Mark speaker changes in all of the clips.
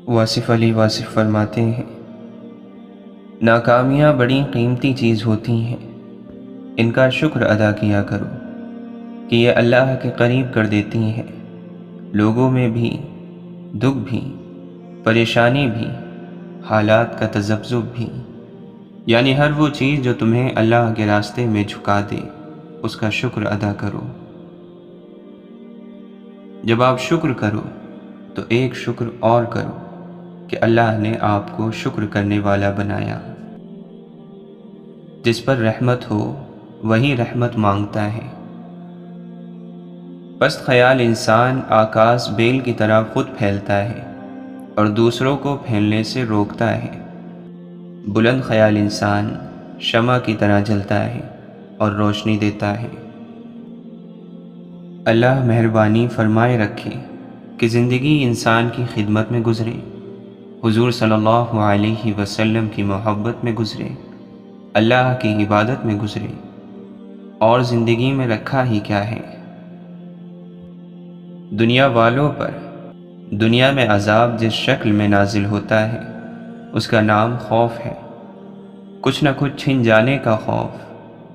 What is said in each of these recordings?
Speaker 1: واصف علی واصف فرماتے ہیں، ناکامیاں بڑی قیمتی چیز ہوتی ہیں، ان کا شکر ادا کیا کرو کہ یہ اللہ کے قریب کر دیتی ہیں، لوگوں میں بھی، دکھ بھی، پریشانی بھی، حالات کا تذبذب بھی، یعنی ہر وہ چیز جو تمہیں اللہ کے راستے میں جھکا دے، اس کا شکر ادا کرو۔ جب آپ شکر کرو تو ایک شکر اور کرو کہ اللہ نے آپ کو شکر کرنے والا بنایا۔ جس پر رحمت ہو وہی رحمت مانگتا ہے۔ پست خیال انسان آکاش بیل کی طرح خود پھیلتا ہے اور دوسروں کو پھیلنے سے روکتا ہے۔ بلند خیال انسان شمع کی طرح جلتا ہے اور روشنی دیتا ہے۔ اللہ مہربانی فرمائے رکھے کہ زندگی انسان کی خدمت میں گزرے، حضور صلی اللہ علیہ وسلم کی محبت میں گزرے، اللہ کی عبادت میں گزرے، اور زندگی میں رکھا ہی کیا ہے۔ دنیا والوں پر دنیا میں عذاب جس شکل میں نازل ہوتا ہے اس کا نام خوف ہے۔ کچھ نہ کچھ چھن جانے کا خوف،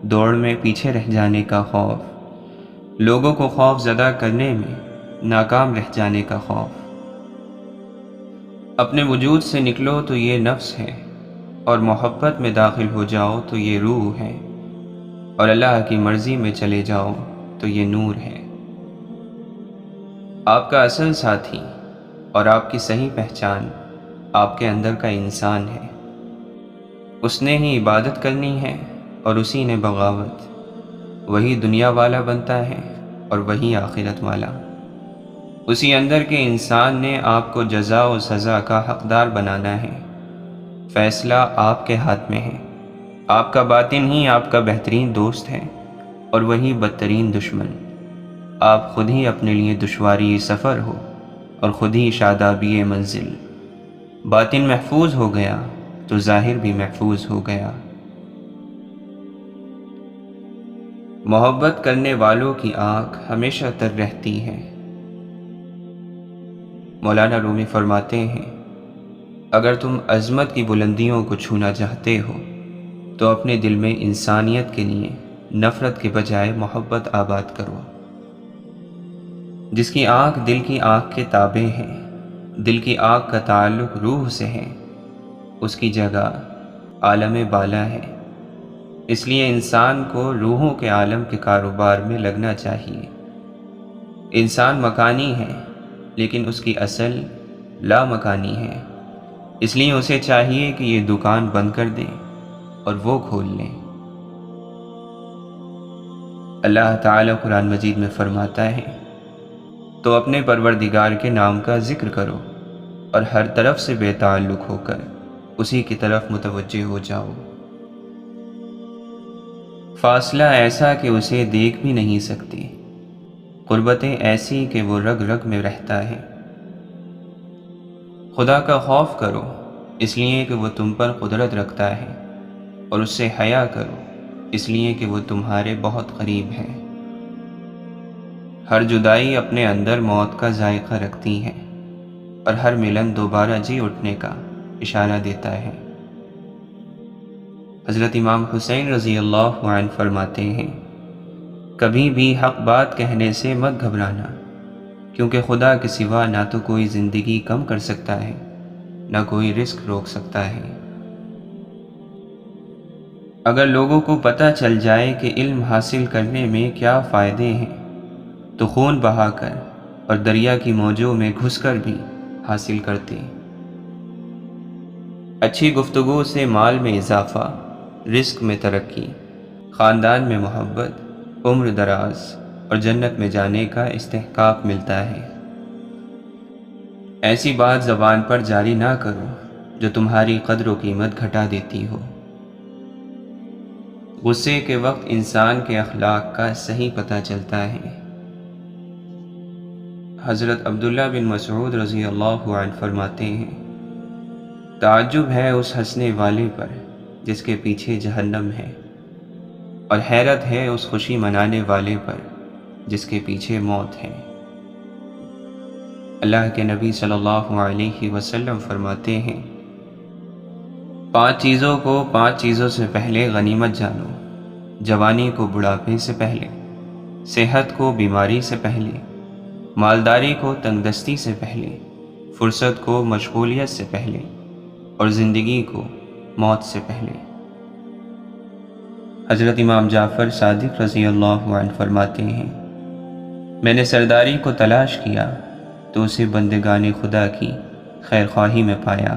Speaker 1: دوڑ میں پیچھے رہ جانے کا خوف، لوگوں کو خوف زدہ کرنے میں ناکام رہ جانے کا خوف۔ اپنے وجود سے نکلو تو یہ نفس ہے، اور محبت میں داخل ہو جاؤ تو یہ روح ہے، اور اللہ کی مرضی میں چلے جاؤ تو یہ نور ہے۔ آپ کا اصل ساتھی اور آپ کی صحیح پہچان آپ کے اندر کا انسان ہے۔ اس نے ہی عبادت کرنی ہے اور اسی نے بغاوت۔ وہی دنیا والا بنتا ہے اور وہی آخرت والا۔ اسی اندر کے انسان نے آپ کو جزا و سزا کا حقدار بنانا ہے۔ فیصلہ آپ کے ہاتھ میں ہے۔ آپ کا باطن ہی آپ کا بہترین دوست ہے اور وہی بدترین دشمن۔ آپ خود ہی اپنے لیے دشواری سفر ہو اور خود ہی شادابی منزل۔ باطن محفوظ ہو گیا تو ظاہر بھی محفوظ ہو گیا۔ محبت کرنے والوں کی آنکھ ہمیشہ تر رہتی ہے۔ مولانا رومی فرماتے ہیں، اگر تم عظمت کی بلندیوں کو چھونا چاہتے ہو تو اپنے دل میں انسانیت کے لیے نفرت کے بجائے محبت آباد کرو۔ جس کی آنکھ دل کی آنکھ کے تابع ہے، دل کی آنکھ کا تعلق روح سے ہے، اس کی جگہ عالم بالا ہے۔ اس لیے انسان کو روحوں کے عالم کے کاروبار میں لگنا چاہیے۔ انسان مکانی ہے لیکن اس کی اصل لا مکانی ہے، اس لیے اسے چاہیے کہ یہ دکان بند کر دے اور وہ کھول لے۔ اللہ تعالیٰ قرآن مجید میں فرماتا ہے، تو اپنے پروردگار کے نام کا ذکر کرو اور ہر طرف سے بے تعلق ہو کر اسی کی طرف متوجہ ہو جاؤ۔ فاصلہ ایسا کہ اسے دیکھ بھی نہیں سکتے، قربتیں ایسی کہ وہ رگ رگ میں رہتا ہے۔ خدا کا خوف کرو اس لیے کہ وہ تم پر قدرت رکھتا ہے، اور اس سے حیا کرو اس لیے کہ وہ تمہارے بہت قریب ہے۔ ہر جدائی اپنے اندر موت کا ذائقہ رکھتی ہے، اور ہر ملن دوبارہ جی اٹھنے کا اشارہ دیتا ہے۔ حضرت امام حسین رضی اللہ عنہ فرماتے ہیں، کبھی بھی حق بات کہنے سے مت گھبرانا، کیونکہ خدا کے سوا نہ تو کوئی زندگی کم کر سکتا ہے نہ کوئی رزق روک سکتا ہے۔ اگر لوگوں کو پتہ چل جائے کہ علم حاصل کرنے میں کیا فائدے ہیں تو خون بہا کر اور دریا کی موجوں میں گھس کر بھی حاصل کرتے۔ اچھی گفتگو سے مال میں اضافہ، رزق میں ترقی، خاندان میں محبت، عمر دراز اور جنت میں جانے کا استحقاق ملتا ہے۔ ایسی بات زبان پر جاری نہ کرو جو تمہاری قدر و قیمت گھٹا دیتی ہو۔ غصے کے وقت انسان کے اخلاق کا صحیح پتہ چلتا ہے۔ حضرت عبداللہ بن مسعود رضی اللہ عنہ فرماتے ہیں، تعجب ہے اس ہنسنے والے پر جس کے پیچھے جہنم ہے، اور حیرت ہے اس خوشی منانے والے پر جس کے پیچھے موت ہے۔ اللہ کے نبی صلی اللہ علیہ وسلم فرماتے ہیں، 5 چیزوں کو 5 چیزوں سے پہلے غنیمت جانو، جوانی کو بڑھاپے سے پہلے، صحت کو بیماری سے پہلے، مالداری کو تنگ دستی سے پہلے، فرصت کو مشغولیت سے پہلے، اور زندگی کو موت سے پہلے۔ حضرت امام جعفر صادق رضی اللہ عنہ فرماتے ہیں، میں نے سرداری کو تلاش کیا تو اسے بندگان خدا کی خیر خواہی میں پایا۔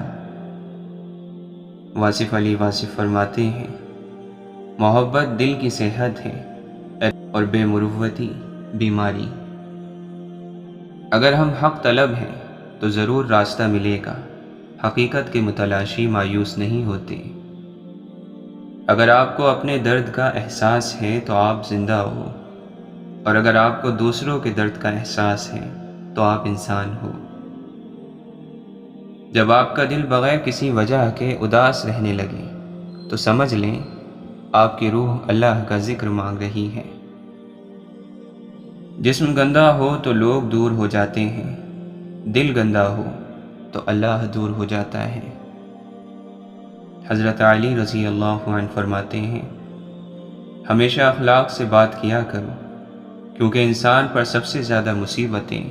Speaker 1: واصف علی واصف فرماتے ہیں، محبت دل کی صحت ہے اور بے مروتی بیماری۔ اگر ہم حق طلب ہیں تو ضرور راستہ ملے گا، حقیقت کے متلاشی مایوس نہیں ہوتے۔ اگر آپ کو اپنے درد کا احساس ہے تو آپ زندہ ہو، اور اگر آپ کو دوسروں کے درد کا احساس ہے تو آپ انسان ہو۔ جب آپ کا دل بغیر کسی وجہ کے اداس رہنے لگے تو سمجھ لیں آپ کی روح اللہ کا ذکر مانگ رہی ہے۔ جسم گندا ہو تو لوگ دور ہو جاتے ہیں، دل گندا ہو تو اللہ دور ہو جاتا ہے۔ حضرت علی رضی اللہ عنہ فرماتے ہیں، ہمیشہ اخلاق سے بات کیا کرو، کیونکہ انسان پر سب سے زیادہ مصیبتیں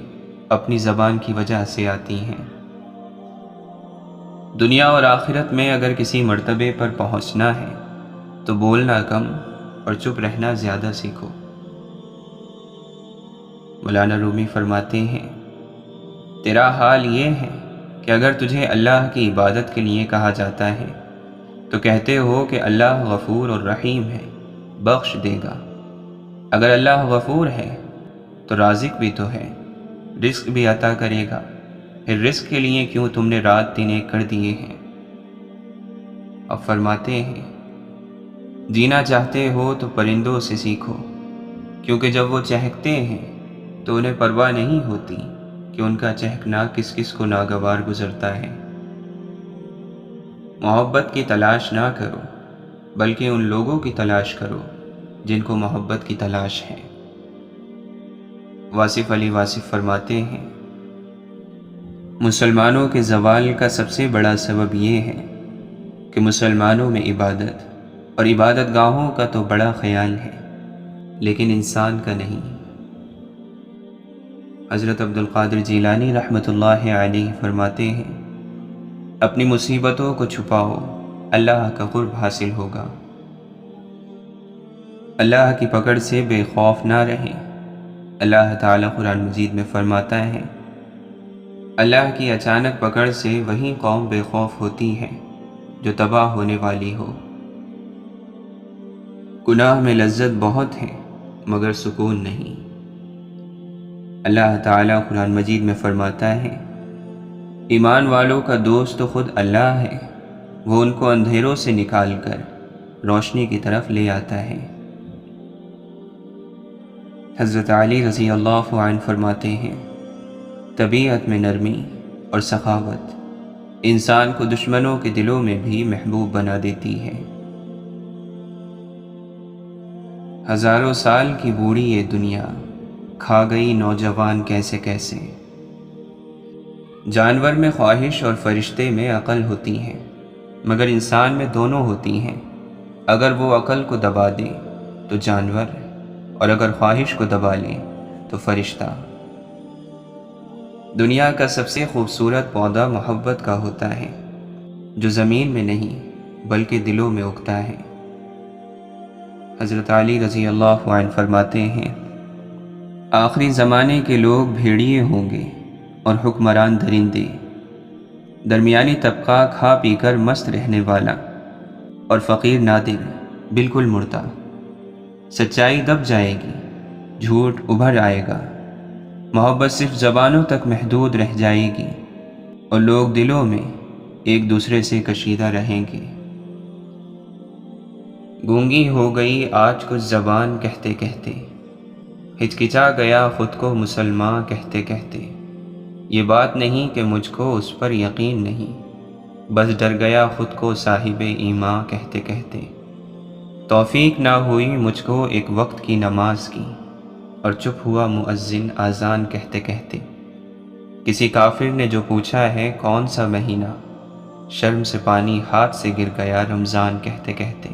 Speaker 1: اپنی زبان کی وجہ سے آتی ہیں۔ دنیا اور آخرت میں اگر کسی مرتبے پر پہنچنا ہے تو بولنا کم اور چپ رہنا زیادہ سیکھو۔ مولانا رومی فرماتے ہیں، تیرا حال یہ ہے کہ اگر تجھے اللہ کی عبادت کے لیے کہا جاتا ہے تو کہتے ہو کہ اللہ غفور اور رحیم ہے، بخش دے گا۔ اگر اللہ غفور ہے تو رازق بھی تو ہے، رزق بھی عطا کرے گا، پھر رزق کے لیے کیوں تم نے رات دن ایک کر دیے ہیں؟ اب فرماتے ہیں، جینا چاہتے ہو تو پرندوں سے سیکھو، کیونکہ جب وہ چہکتے ہیں تو انہیں پرواہ نہیں ہوتی کہ ان کا چہکنا کس کس کو ناگوار گزرتا ہے۔ محبت کی تلاش نہ کرو بلکہ ان لوگوں کی تلاش کرو جن کو محبت کی تلاش ہے۔ واصف علی واصف فرماتے ہیں، مسلمانوں کے زوال کا سب سے بڑا سبب یہ ہے کہ مسلمانوں میں عبادت اور عبادت گاہوں کا تو بڑا خیال ہے لیکن انسان کا نہیں۔ حضرت عبد القادر جیلانی رحمۃ اللہ علیہ فرماتے ہیں، اپنی مصیبتوں کو چھپاؤ، اللہ کا قرب حاصل ہوگا۔ اللہ کی پکڑ سے بے خوف نہ رہیں۔ اللہ تعالیٰ قرآن مجید میں فرماتا ہے، اللہ کی اچانک پکڑ سے وہی قوم بے خوف ہوتی ہے جو تباہ ہونے والی ہو۔ گناہ میں لذت بہت ہے مگر سکون نہیں۔ اللہ تعالیٰ قرآن مجید میں فرماتا ہے، ایمان والوں کا دوست تو خود اللہ ہے، وہ ان کو اندھیروں سے نکال کر روشنی کی طرف لے آتا ہے۔ حضرت علی رضی اللہ عنہ فرماتے ہیں، طبیعت میں نرمی اور سخاوت انسان کو دشمنوں کے دلوں میں بھی محبوب بنا دیتی ہے۔ ہزاروں سال کی بوڑھی یہ دنیا کھا گئی نوجوان کیسے کیسے۔ جانور میں خواہش اور فرشتے میں عقل ہوتی ہیں مگر انسان میں دونوں ہوتی ہیں۔ اگر وہ عقل کو دبا دے تو جانور، اور اگر خواہش کو دبا لے تو فرشتہ۔ دنیا کا سب سے خوبصورت پودا محبت کا ہوتا ہے، جو زمین میں نہیں بلکہ دلوں میں اگتا ہے۔ حضرت علی رضی اللہ عنہ فرماتے ہیں، آخری زمانے کے لوگ بھیڑیے ہوں گے اور حکمران درندے، درمیانی طبقہ کھا پی کر مست رہنے والا اور فقیر نادر بالکل مردہ۔ سچائی دب جائے گی، جھوٹ ابھر آئے گا، محبت صرف زبانوں تک محدود رہ جائے گی اور لوگ دلوں میں ایک دوسرے سے کشیدہ رہیں گے۔ گونگی ہو گئی آج کچھ زبان کہتے کہتے، ہچکچا گیا خود کو مسلمان کہتے کہتے۔ یہ بات نہیں کہ مجھ کو اس پر یقین نہیں، بس ڈر گیا خود کو صاحب ایمان کہتے کہتے۔ توفیق نہ ہوئی مجھ کو ایک وقت کی نماز کی، اور چپ ہوا مؤذن اذان کہتے کہتے۔ کسی کافر نے جو پوچھا ہے کون سا مہینہ، شرم سے پانی ہاتھ سے گر گیا رمضان کہتے کہتے۔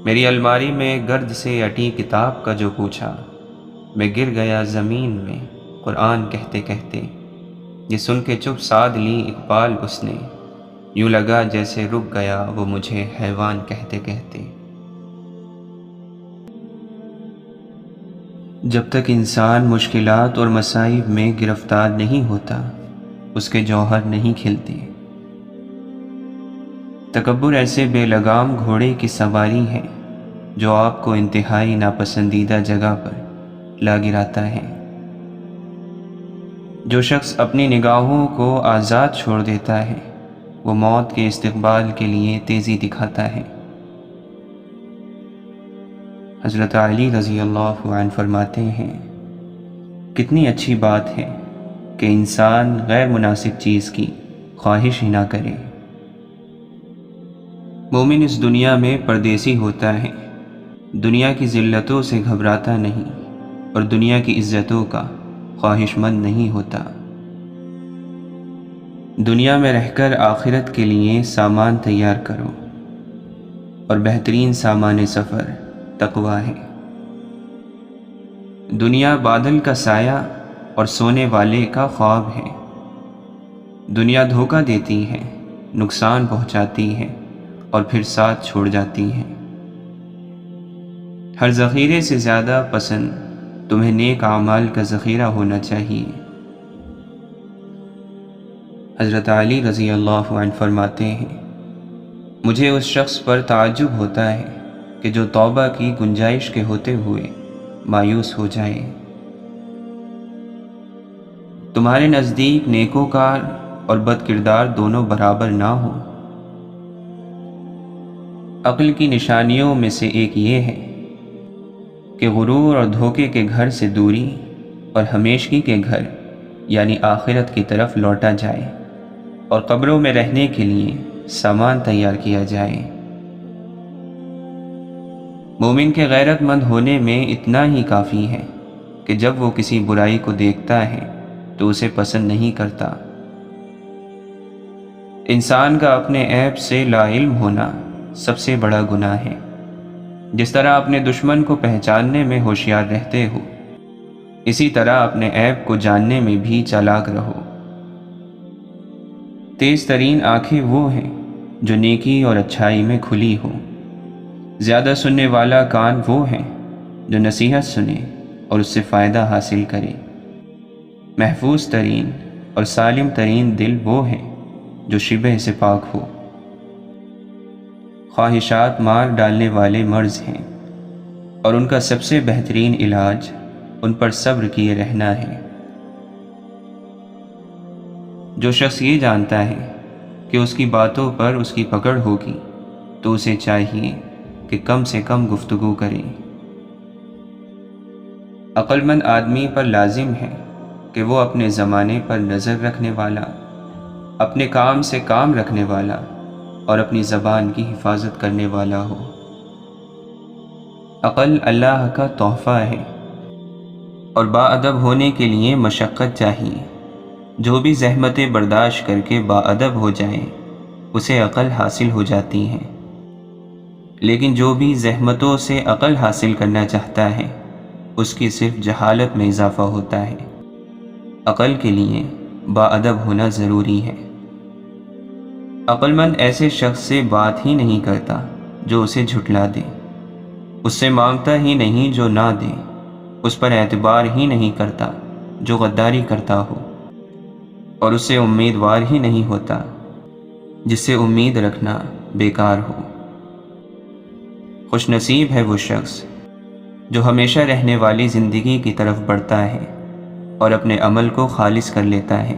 Speaker 1: میری الماری میں گرد سے اٹی کتاب کا جو پوچھا، میں گر گیا زمین میں قرآن کہتے کہتے۔ یہ سن کے چپ سادھ لی اقبال اس نے، یوں لگا جیسے رک گیا وہ مجھے حیوان کہتے کہتے۔ جب تک انسان مشکلات اور مصائب میں گرفتار نہیں ہوتا، اس کے جوہر نہیں کھلتے۔ تکبر ایسے بے لگام گھوڑے کی سواری ہے جو آپ کو انتہائی ناپسندیدہ جگہ پر لا گراتا ہے۔ جو شخص اپنی نگاہوں کو آزاد چھوڑ دیتا ہے، وہ موت کے استقبال کے لیے تیزی دکھاتا ہے۔ حضرت علی رضی اللہ عنہ فرماتے ہیں، کتنی اچھی بات ہے کہ انسان غیر مناسب چیز کی خواہش ہی نہ کرے۔ مومن اس دنیا میں پردیسی ہوتا ہے، دنیا کی ذلتوں سے گھبراتا نہیں اور دنیا کی عزتوں کا خواہش مند نہیں ہوتا۔ دنیا میں رہ کر آخرت کے لیے سامان تیار کرو، اور بہترین سامان سفر تقویٰ ہے۔ دنیا بادل کا سایہ اور سونے والے کا خواب ہے۔ دنیا دھوکہ دیتی ہے، نقصان پہنچاتی ہے اور پھر ساتھ چھوڑ جاتی ہے۔ ہر ذخیرے سے زیادہ پسند تمہیں نیک اعمال کا ذخیرہ ہونا چاہیے۔ حضرت علی رضی اللہ عنہ فرماتے ہیں، مجھے اس شخص پر تعجب ہوتا ہے کہ جو توبہ کی گنجائش کے ہوتے ہوئے مایوس ہو جائے۔ تمہارے نزدیک نیکوکار اور بد کردار دونوں برابر نہ ہو۔ عقل کی نشانیوں میں سے ایک یہ ہے کہ غرور اور دھوکے کے گھر سے دوری اور ہمیشگی کے گھر یعنی آخرت کی طرف لوٹا جائے، اور قبروں میں رہنے کے لیے سامان تیار کیا جائے۔ مومن کے غیرت مند ہونے میں اتنا ہی کافی ہے کہ جب وہ کسی برائی کو دیکھتا ہے تو اسے پسند نہیں کرتا۔ انسان کا اپنے عیب سے لا علم ہونا سب سے بڑا گناہ ہے۔ جس طرح اپنے دشمن کو پہچاننے میں ہوشیار رہتے ہو، اسی طرح اپنے عیب کو جاننے میں بھی چالاک رہو۔ تیز ترین آنکھیں وہ ہیں جو نیکی اور اچھائی میں کھلی ہو۔ زیادہ سننے والا کان وہ ہیں جو نصیحت سنے اور اس سے فائدہ حاصل کرے۔ محفوظ ترین اور سالم ترین دل وہ ہیں جو شبہ سے پاک ہو۔ خواہشات مار ڈالنے والے مرض ہیں، اور ان کا سب سے بہترین علاج ان پر صبر کیے رہنا ہے۔ جو شخص یہ جانتا ہے کہ اس کی باتوں پر اس کی پکڑ ہوگی تو اسے چاہیے کہ کم سے کم گفتگو کرے۔ عقل مند آدمی پر لازم ہے کہ وہ اپنے زمانے پر نظر رکھنے والا، اپنے کام سے کام رکھنے والا اور اپنی زبان کی حفاظت کرنے والا ہو۔ عقل اللہ کا تحفہ ہے، اور باادب ہونے کے لیے مشقت چاہیے۔ جو بھی زحمتیں برداشت کر کے باادب ہو جائے اسے عقل حاصل ہو جاتی ہے، لیکن جو بھی زحمتوں سے عقل حاصل کرنا چاہتا ہے اس کی صرف جہالت میں اضافہ ہوتا ہے۔ عقل کے لیے باادب ہونا ضروری ہے۔ عقل مند ایسے شخص سے بات ہی نہیں کرتا جو اسے جھٹلا دے، اس سے مانگتا ہی نہیں جو نہ دے، اس پر اعتبار ہی نہیں کرتا جو غداری کرتا ہو، اور اس سے امیدوار ہی نہیں ہوتا جس سے امید رکھنا بیکار ہو۔ خوش نصیب ہے وہ شخص جو ہمیشہ رہنے والی زندگی کی طرف بڑھتا ہے اور اپنے عمل کو خالص کر لیتا ہے۔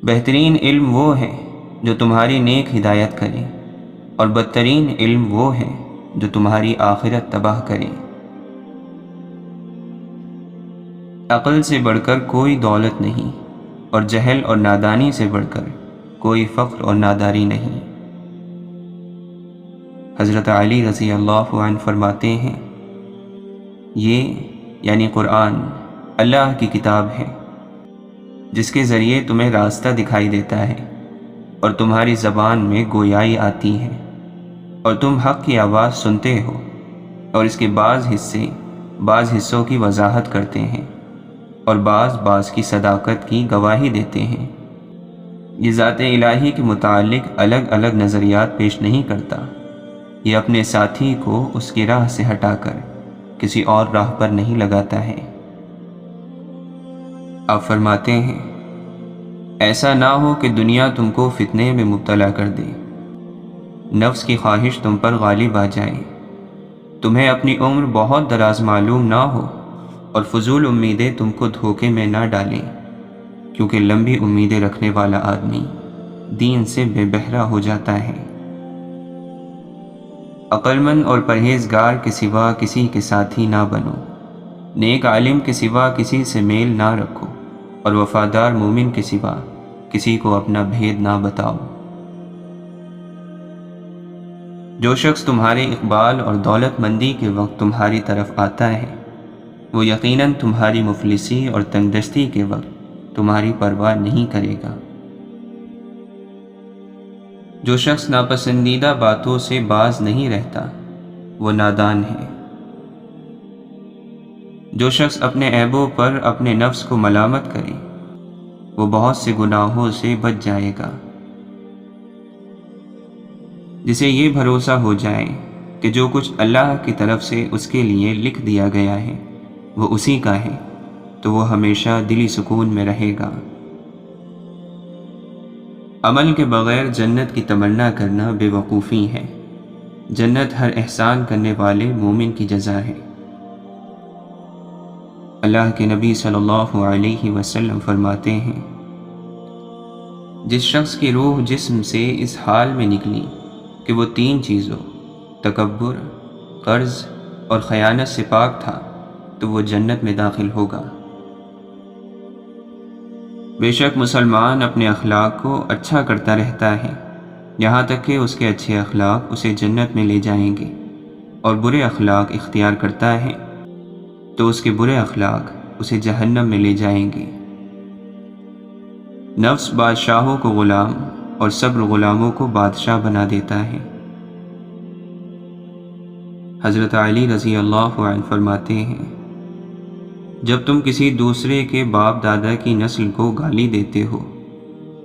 Speaker 1: بہترین علم وہ ہے جو تمہاری نیک ہدایت کرے، اور بدترین علم وہ ہے جو تمہاری آخرت تباہ کرے۔ عقل سے بڑھ کر کوئی دولت نہیں، اور جہل اور نادانی سے بڑھ کر کوئی فقر اور ناداری نہیں۔ حضرت علی رضی اللہ عنہ فرماتے ہیں، یہ یعنی قرآن اللہ کی کتاب ہے جس کے ذریعے تمہیں راستہ دکھائی دیتا ہے اور تمہاری زبان میں گویائی آتی ہے اور تم حق کی آواز سنتے ہو اور اس کے بعض حصوں کی وضاحت کرتے ہیں اور بعض کی صداقت کی گواہی دیتے ہیں۔ یہ ذات الہی کے متعلق الگ الگ نظریات پیش نہیں کرتا، یہ اپنے ساتھی کو اس کی راہ سے ہٹا کر کسی اور راہ پر نہیں لگاتا ہے۔ آپ فرماتے ہیں ایسا نہ ہو کہ دنیا تم کو فتنے میں مبتلا کر دے، نفس کی خواہش تم پر غالب آ جائے، تمہیں اپنی عمر بہت دراز معلوم نہ ہو اور فضول امیدیں تم کو دھوکے میں نہ ڈالیں، کیونکہ لمبی امیدیں رکھنے والا آدمی دین سے بے بہرا ہو جاتا ہے۔ عقل مند اور پرہیزگار کے سوا کسی کے ساتھی نہ بنو، نیک عالم کے سوا کسی سے میل نہ رکھو اور وفادار مومن کے سوا کسی کو اپنا بھید نہ بتاؤ۔ جو شخص تمہارے اقبال اور دولت مندی کے وقت تمہاری طرف آتا ہے وہ یقیناً تمہاری مفلسی اور تنگ دستی کے وقت تمہاری پرواہ نہیں کرے گا۔ جو شخص ناپسندیدہ باتوں سے باز نہیں رہتا وہ نادان ہے۔ جو شخص اپنے عیبوں پر اپنے نفس کو ملامت کرے وہ بہت سے گناہوں سے بچ جائے گا۔ جسے یہ بھروسہ ہو جائے کہ جو کچھ اللہ کی طرف سے اس کے لیے لکھ دیا گیا ہے وہ اسی کا ہے تو وہ ہمیشہ دلی سکون میں رہے گا۔ عمل کے بغیر جنت کی تمنا کرنا بے وقوفی ہے، جنت ہر احسان کرنے والے مومن کی جزا ہے۔ اللہ کے نبی صلی اللہ علیہ وسلم فرماتے ہیں جس شخص کی روح جسم سے اس حال میں نکلی کہ وہ 3 چیزوں تکبر، قرض اور خیانت سے پاک تھا تو وہ جنت میں داخل ہوگا۔ بے شک مسلمان اپنے اخلاق کو اچھا کرتا رہتا ہے یہاں تک کہ اس کے اچھے اخلاق اسے جنت میں لے جائیں گے، اور برے اخلاق اختیار کرتا ہے تو اس کے برے اخلاق اسے جہنم میں لے جائیں گے۔ نفس بادشاہوں کو غلام اور صبر غلاموں کو بادشاہ بنا دیتا ہے۔ حضرت علی رضی اللہ عنہ فرماتے ہیں جب تم کسی دوسرے کے باپ دادا کی نسل کو گالی دیتے ہو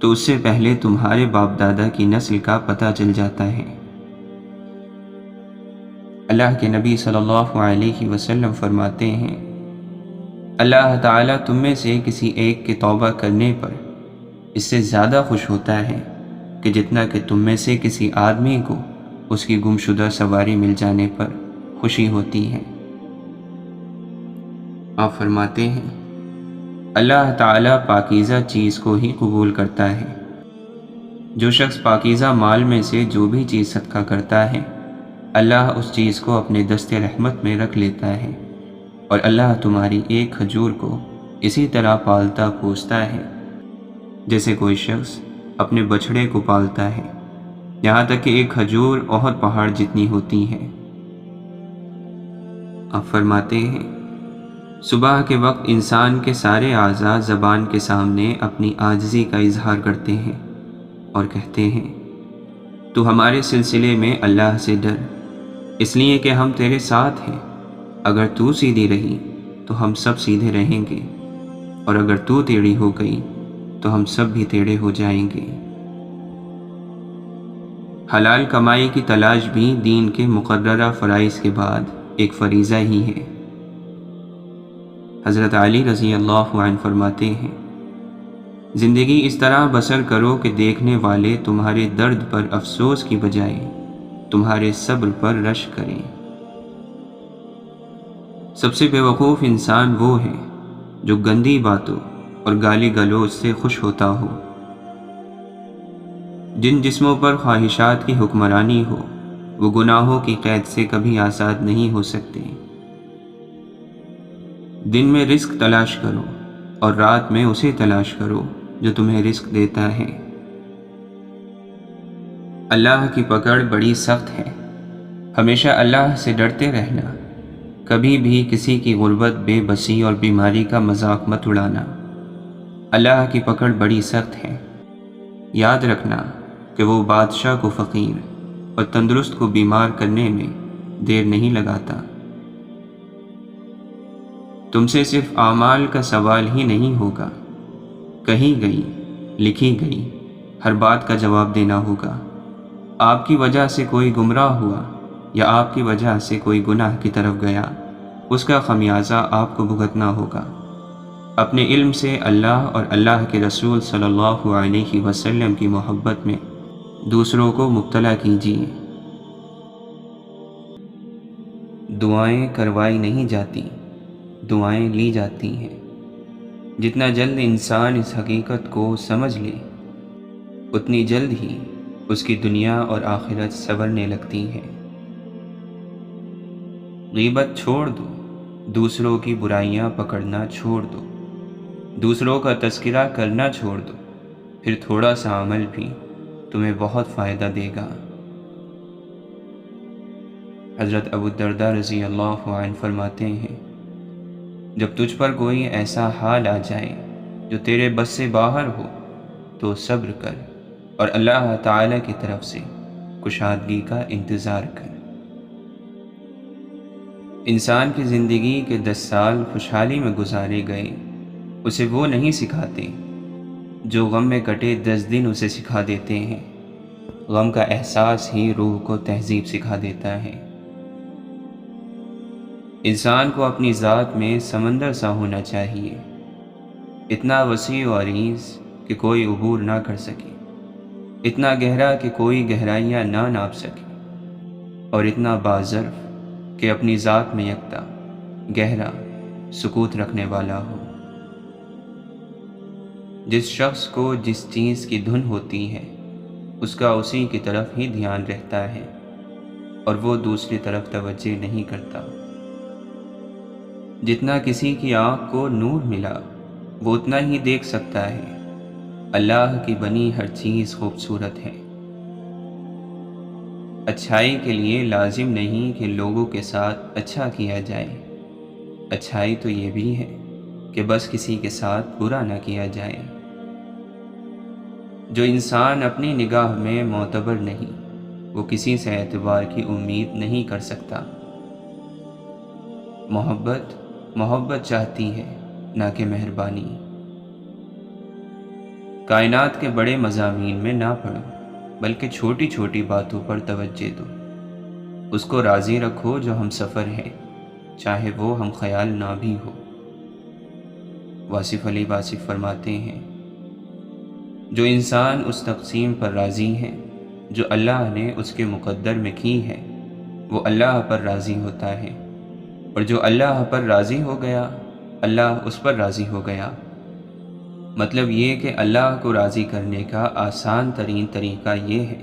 Speaker 1: تو اس سے پہلے تمہارے باپ دادا کی نسل کا پتہ چل جاتا ہے۔ اللہ کے نبی صلی اللہ علیہ وسلم فرماتے ہیں اللہ تعالیٰ تم میں سے کسی ایک کے توبہ کرنے پر اس سے زیادہ خوش ہوتا ہے کہ جتنا کہ تم میں سے کسی آدمی کو اس کی گمشدہ سواری مل جانے پر خوشی ہوتی ہے۔ آپ فرماتے ہیں اللہ تعالیٰ پاکیزہ چیز کو ہی قبول کرتا ہے۔ جو شخص پاکیزہ مال میں سے جو بھی چیز صدقہ کرتا ہے اللہ اس چیز کو اپنے دست رحمت میں رکھ لیتا ہے، اور اللہ تمہاری ایک کھجور کو اسی طرح پالتا پوستا ہے جیسے کوئی شخص اپنے بچھڑے کو پالتا ہے، یہاں تک کہ ایک کھجور احد پہاڑ جتنی ہوتی ہے۔ آپ فرماتے ہیں صبح کے وقت انسان کے سارے اعضاء زبان کے سامنے اپنی عاجزی کا اظہار کرتے ہیں اور کہتے ہیں تو ہمارے سلسلے میں اللہ سے ڈر، اس لیے کہ ہم تیرے ساتھ ہیں، اگر تو سیدھی رہی تو ہم سب سیدھے رہیں گے، اور اگر تو ٹیڑھی ہو گئی تو ہم سب بھی ٹیڑھے ہو جائیں گے۔ حلال کمائی کی تلاش بھی دین کے مقررہ فرائض کے بعد ایک فریضہ ہی ہے۔ حضرت علی رضی اللہ عنہ فرماتے ہیں زندگی اس طرح بسر کرو کہ دیکھنے والے تمہارے درد پر افسوس کی بجائے تمہارے صبر پر رشک کریں۔ سب سے بے وقوف انسان وہ ہے جو گندی باتوں اور گالی گلوچ سے خوش ہوتا ہو۔ جن جسموں پر خواہشات کی حکمرانی ہو وہ گناہوں کی قید سے کبھی آزاد نہیں ہو سکتے۔ دن میں رزق تلاش کرو اور رات میں اسے تلاش کرو جو تمہیں رزق دیتا ہے۔ اللہ کی پکڑ بڑی سخت ہے، ہمیشہ اللہ سے ڈرتے رہنا، کبھی بھی کسی کی غربت، بے بسی اور بیماری کا مذاق مت اڑانا۔ اللہ کی پکڑ بڑی سخت ہے۔ یاد رکھنا کہ وہ بادشاہ کو فقیر اور تندرست کو بیمار کرنے میں دیر نہیں لگاتا۔ تم سے صرف اعمال کا سوال ہی نہیں ہوگا، کہی گئی، لکھی گئی ہر بات کا جواب دینا ہوگا۔ آپ کی وجہ سے کوئی گمراہ ہوا یا آپ کی وجہ سے کوئی گناہ کی طرف گیا، اس کا خمیازہ آپ کو بھگتنا ہوگا۔ اپنے علم سے اللہ اور اللہ کے رسول صلی اللہ علیہ وسلم کی محبت میں دوسروں کو مبتلا کیجیے۔ دعائیں کروائی نہیں جاتی، دعائیں لی جاتی ہیں۔ جتنا جلد انسان اس حقیقت کو سمجھ لے، اتنی جلد ہی اس کی دنیا اور آخرت سنورنے لگتی ہے۔ غیبت چھوڑ دو، دوسروں کی برائیاں پکڑنا چھوڑ دو، دوسروں کا تذکرہ کرنا چھوڑ دو، پھر تھوڑا سا عمل بھی تمہیں بہت فائدہ دے گا۔ حضرت ابو الدرداء رضی اللہ عنہ فرماتے ہیں، جب تجھ پر کوئی ایسا حال آ جائے جو تیرے بس سے باہر ہو تو صبر کر اور اللہ تعالی کی طرف سے کشادگی کا انتظار کر۔ انسان کی زندگی کے 10 سال خوشحالی میں گزارے گئے اسے وہ نہیں سکھاتے جو غم میں کٹے 10 دن اسے سکھا دیتے ہیں۔ غم کا احساس ہی روح کو تہذیب سکھا دیتا ہے۔ انسان کو اپنی ذات میں سمندر سا ہونا چاہیے، اتنا وسیع و عریض کہ کوئی عبور نہ کر سکے، اتنا گہرا کہ کوئی گہرائیاں نہ ناپ سکے، اور اتنا باظرف کہ اپنی ذات میں یکتا گہرا سکوت رکھنے والا ہو۔ جس شخص کو جس چیز کی دھن ہوتی ہے اس کا اسی کی طرف ہی دھیان رہتا ہے اور وہ دوسری طرف توجہ نہیں کرتا۔ جتنا کسی کی آنکھ کو نور ملا وہ اتنا ہی دیکھ سکتا ہے۔ اللہ کی بنی ہر چیز خوبصورت ہے۔ اچھائی کے لیے لازم نہیں کہ لوگوں کے ساتھ اچھا کیا جائے، اچھائی تو یہ بھی ہے کہ بس کسی کے ساتھ برا نہ کیا جائے۔ جو انسان اپنی نگاہ میں معتبر نہیں، وہ کسی سے اعتبار کی امید نہیں کر سکتا۔ محبت چاہتی ہے نہ کہ مہربانی۔ کائنات کے بڑے مضامین میں نہ پڑھو، بلکہ چھوٹی چھوٹی باتوں پر توجہ دو۔ اس کو راضی رکھو جو ہم سفر ہے، چاہے وہ ہم خیال نہ بھی ہو۔ واصف علی واصف فرماتے ہیں، جو انسان اس تقسیم پر راضی ہے جو اللہ نے اس کے مقدر میں کی ہے، وہ اللہ پر راضی ہوتا ہے، اور جو اللہ پر راضی ہو گیا اللہ اس پر راضی ہو گیا۔ مطلب یہ کہ اللہ کو راضی کرنے کا آسان ترین طریقہ یہ ہے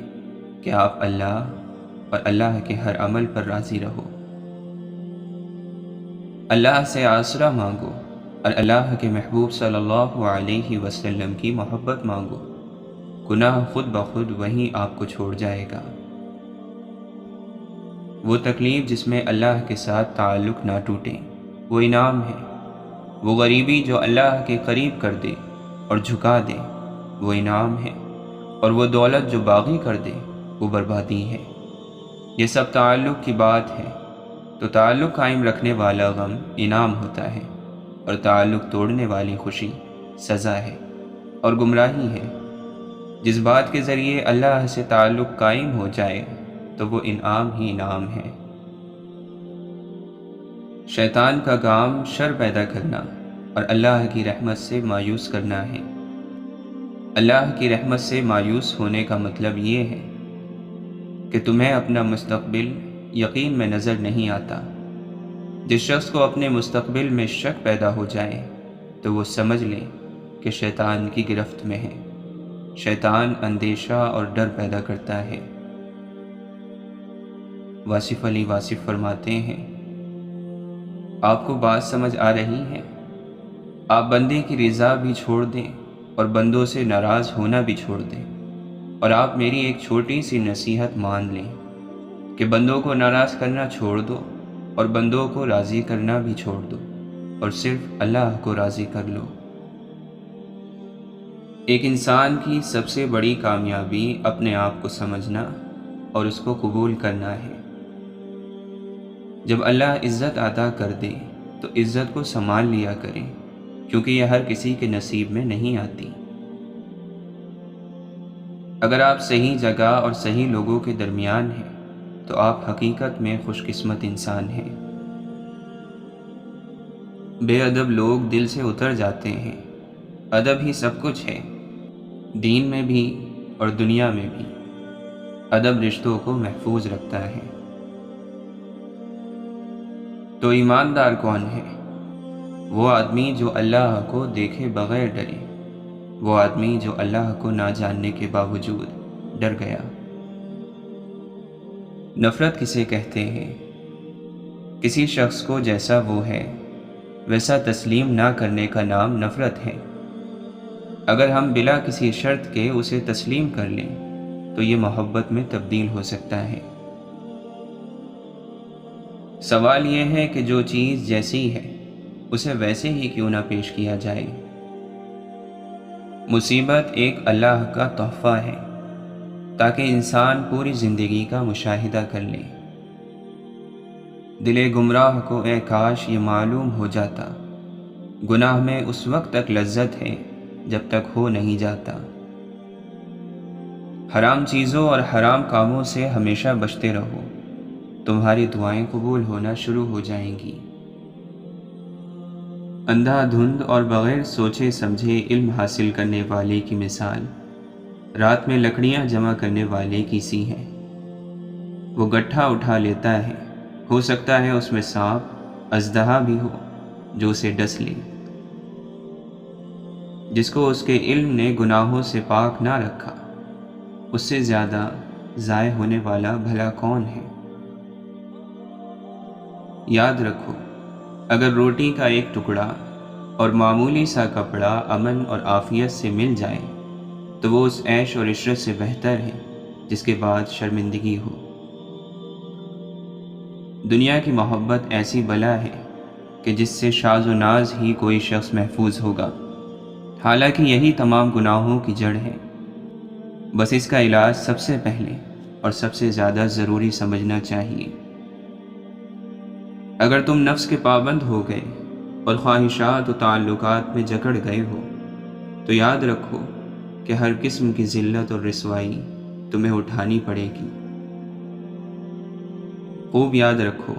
Speaker 1: کہ آپ اللہ اور اللہ کے ہر عمل پر راضی رہو۔ اللہ سے آسرا مانگو اور اللہ کے محبوب صلی اللہ علیہ وسلم کی محبت مانگو، گناہ خود بخود وہیں آپ کو چھوڑ جائے گا۔ وہ تکلیف جس میں اللہ کے ساتھ تعلق نہ ٹوٹے وہ انعام ہے، وہ غریبی جو اللہ کے قریب کر دے اور جھکا دے وہ انعام ہے، اور وہ دولت جو باغی کر دے وہ بربادی ہے۔ یہ سب تعلق کی بات ہے، تو تعلق قائم رکھنے والا غم انعام ہوتا ہے، اور تعلق توڑنے والی خوشی سزا ہے اور گمراہی ہے۔ جس بات کے ذریعے اللہ سے تعلق قائم ہو جائے تو وہ انعام ہی انعام ہے۔ شیطان کا کام شر پیدا کرنا اور اللہ کی رحمت سے مایوس کرنا ہے۔ اللہ کی رحمت سے مایوس ہونے کا مطلب یہ ہے کہ تمہیں اپنا مستقبل یقین میں نظر نہیں آتا۔ جس شخص کو اپنے مستقبل میں شک پیدا ہو جائے تو وہ سمجھ لے کہ شیطان کی گرفت میں ہے۔ شیطان اندیشہ اور ڈر پیدا کرتا ہے۔ واصف علی واصف فرماتے ہیں، آپ کو بات سمجھ آ رہی ہے؟ آپ بندے کی رضا بھی چھوڑ دیں اور بندوں سے ناراض ہونا بھی چھوڑ دیں، اور آپ میری ایک چھوٹی سی نصیحت مان لیں کہ بندوں کو ناراض کرنا چھوڑ دو اور بندوں کو راضی کرنا بھی چھوڑ دو اور صرف اللہ کو راضی کر لو۔ ایک انسان کی سب سے بڑی کامیابی اپنے آپ کو سمجھنا اور اس کو قبول کرنا ہے۔ جب اللہ عزت عطا کر دے تو عزت کو سنبھال لیا کریں، کیونکہ یہ ہر کسی کے نصیب میں نہیں آتی۔ اگر آپ صحیح جگہ اور صحیح لوگوں کے درمیان ہیں تو آپ حقیقت میں خوش قسمت انسان ہیں۔ بے ادب لوگ دل سے اتر جاتے ہیں۔ ادب ہی سب کچھ ہے، دین میں بھی اور دنیا میں بھی۔ ادب رشتوں کو محفوظ رکھتا ہے۔ تو ایماندار کون ہے؟ وہ آدمی جو اللہ کو دیکھے بغیر ڈرے، وہ آدمی جو اللہ کو نہ جاننے کے باوجود ڈر گیا۔ نفرت کسے کہتے ہیں؟ کسی شخص کو جیسا وہ ہے ویسا تسلیم نہ کرنے کا نام نفرت ہے۔ اگر ہم بلا کسی شرط کے اسے تسلیم کر لیں تو یہ محبت میں تبدیل ہو سکتا ہے۔ سوال یہ ہے کہ جو چیز جیسی ہے اسے ویسے ہی کیوں نہ پیش کیا جائے۔ مصیبت ایک اللہ کا تحفہ ہے تاکہ انسان پوری زندگی کا مشاہدہ کر لے۔ دل گمراہ کو اے کاش یہ معلوم ہو جاتا، گناہ میں اس وقت تک لذت ہے جب تک ہو نہیں جاتا۔ حرام چیزوں اور حرام کاموں سے ہمیشہ بچتے رہو، تمہاری دعائیں قبول ہونا شروع ہو جائیں گی۔ اندھا دھند اور بغیر سوچے سمجھے علم حاصل کرنے والے کی مثال رات میں لکڑیاں جمع کرنے والے کی سی ہے۔ وہ گٹھا اٹھا لیتا ہے، ہو سکتا ہے اس میں سانپ اژدہا بھی ہو جو اسے ڈس لے۔ جس کو اس کے علم نے گناہوں سے پاک نہ رکھا، اس سے زیادہ ضائع ہونے والا بھلا کون ہے؟ یاد رکھو، اگر روٹی کا ایک ٹکڑا اور معمولی سا کپڑا امن اور عافیت سے مل جائے تو وہ اس عیش اور عشرت سے بہتر ہے جس کے بعد شرمندگی ہو۔ دنیا کی محبت ایسی بلا ہے کہ جس سے شاذ و ناز ہی کوئی شخص محفوظ ہوگا، حالانکہ یہی تمام گناہوں کی جڑ ہے۔ بس اس کا علاج سب سے پہلے اور سب سے زیادہ ضروری سمجھنا چاہیے۔ اگر تم نفس کے پابند ہو گئے اور خواہشات و تعلقات میں جکڑ گئے ہو تو یاد رکھو کہ ہر قسم کی ذلت اور رسوائی تمہیں اٹھانی پڑے گی۔ خوب یاد رکھو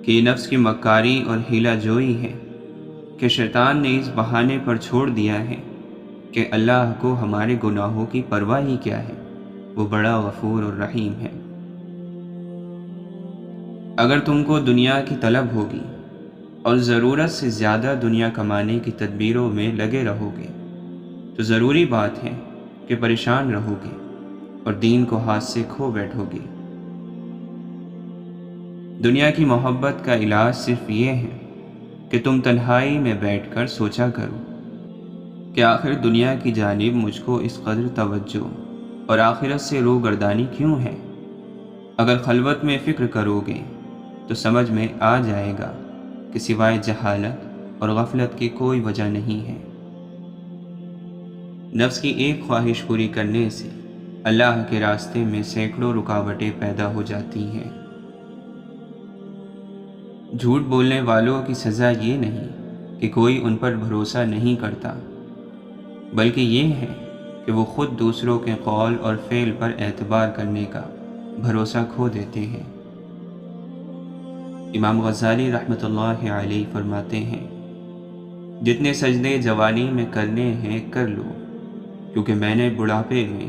Speaker 1: کہ یہ نفس کی مکاری اور ہیلا جوئی ہے کہ شیطان نے اس بہانے پر چھوڑ دیا ہے کہ اللہ کو ہمارے گناہوں کی پرواہ ہی کیا ہے، وہ بڑا غفور اور رحیم ہے۔ اگر تم کو دنیا کی طلب ہوگی اور ضرورت سے زیادہ دنیا کمانے کی تدبیروں میں لگے رہو گے تو ضروری بات ہے کہ پریشان رہو گے اور دین کو ہاتھ سے کھو بیٹھو گے۔ دنیا کی محبت کا علاج صرف یہ ہے کہ تم تنہائی میں بیٹھ کر سوچا کرو کہ آخر دنیا کی جانب مجھ کو اس قدر توجہ اور آخرت سے روگردانی کیوں ہے۔ اگر خلوت میں فکر کرو گے تو سمجھ میں آ جائے گا کہ سوائے جہالت اور غفلت کی کوئی وجہ نہیں ہے۔ نفس کی ایک خواہش پوری کرنے سے اللہ کے راستے میں سینکڑوں رکاوٹیں پیدا ہو جاتی ہیں۔ جھوٹ بولنے والوں کی سزا یہ نہیں کہ کوئی ان پر بھروسہ نہیں کرتا، بلکہ یہ ہے کہ وہ خود دوسروں کے قول اور فعل پر اعتبار کرنے کا بھروسہ کھو دیتے ہیں۔ امام غزالی رحمۃ اللہ علیہ فرماتے ہیں، جتنے سجدے جوانی میں کرنے ہیں کر لو، کیونکہ میں نے بڑھاپے میں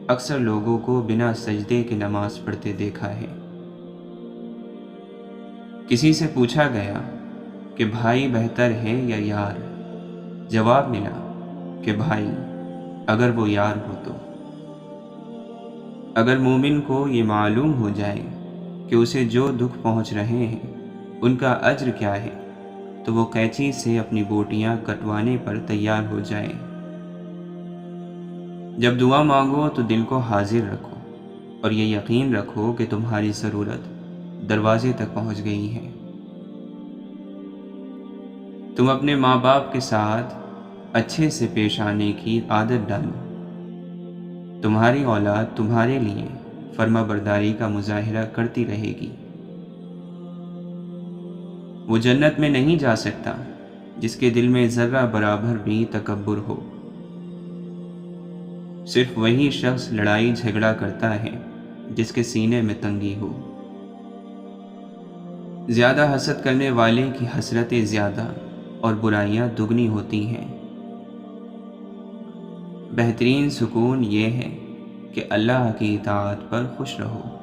Speaker 1: اکثر لوگوں کو بنا سجدے کے نماز پڑھتے دیکھا ہے۔ کسی سے پوچھا گیا کہ بھائی بہتر ہے یا یار؟ جواب ملا کہ بھائی اگر وہ یار ہو تو۔ اگر مومن کو یہ معلوم ہو جائے کہ اسے جو دکھ پہنچ رہے ہیں ان کا اجر کیا ہے تو وہ قینچی سے اپنی بوٹیاں کٹوانے پر تیار ہو جائے۔ جب دعا مانگو تو دل کو حاضر رکھو اور یہ یقین رکھو کہ تمہاری ضرورت دروازے تک پہنچ گئی ہے۔ تم اپنے ماں باپ کے ساتھ اچھے سے پیش آنے کی عادت ڈالو۔ تمہاری اولاد تمہارے لیے فرما برداری کا مظاہرہ کرتی رہے گی۔ وہ جنت میں نہیں جا سکتا جس کے دل میں ذرہ برابر بھی تکبر ہو۔ صرف وہی شخص لڑائی جھگڑا کرتا ہے جس کے سینے میں تنگی ہو۔ زیادہ حسد کرنے والے کی حسرتیں زیادہ اور برائیاں دگنی ہوتی ہیں۔ بہترین سکون یہ ہے کہ اللہ کی اطاعت پر خوش رہو۔